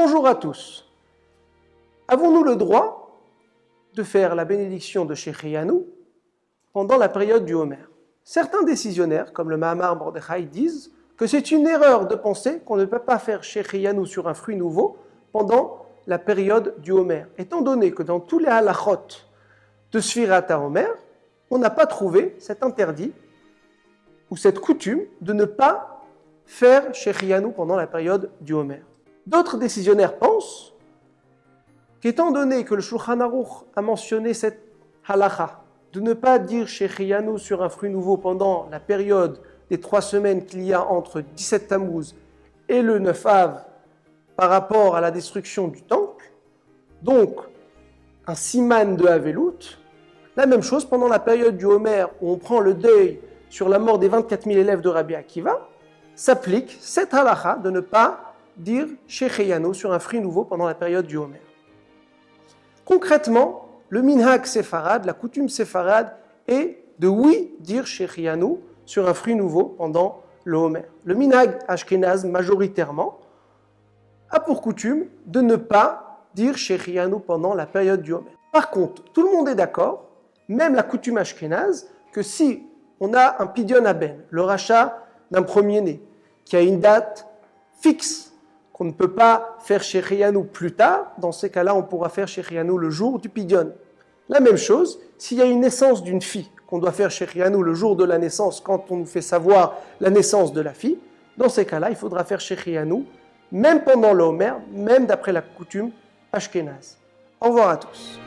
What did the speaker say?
Bonjour à tous. Avons-nous le droit de faire la bénédiction de Shechianu pendant la période du Homer? Certains décisionnaires, comme le Mahamar Mordechai, disent que c'est une erreur de penser qu'on ne peut pas faire Shechianu sur un fruit nouveau pendant la période du Homer, étant donné que dans tous les halachot de Sfirat HaOmer, on n'a pas trouvé cet interdit ou cette coutume de ne pas faire Shechianu pendant la période du Homer. D'autres décisionnaires pensent qu'étant donné que le Shulchan Aruch a mentionné cette halacha de ne pas dire Shechianu sur un fruit nouveau pendant la période des 3 semaines qu'il y a entre 17 Tammuz et le 9 Av par rapport à la destruction du temple, donc un siman de Havelut, la même chose pendant la période du Homer où on prend le deuil sur la mort des 24 000 élèves de Rabbi Akiva, s'applique cette halacha de ne pas dire Shechianu sur un fruit nouveau pendant la période du Homer. Concrètement, le minhag séfarade, la coutume séfarade, est de oui dire Shechianu sur un fruit nouveau pendant le Homer. Le minhag ashkénaz, majoritairement, a pour coutume de ne pas dire Shechianu pendant la période du Homer. Par contre, tout le monde est d'accord, même la coutume ashkénaze, que si on a un pidyon haben, le rachat d'un premier-né, qui a une date fixe, qu'on ne peut pas faire Shechianu plus tard, dans ces cas-là, on pourra faire Shechianu le jour du pidyon. La même chose, s'il y a une naissance d'une fille, qu'on doit faire Shechianu le jour de la naissance, quand on nous fait savoir la naissance de la fille, dans ces cas-là, il faudra faire Shechianu, même pendant le Homer, même d'après la coutume ashkénaze. Au revoir à tous.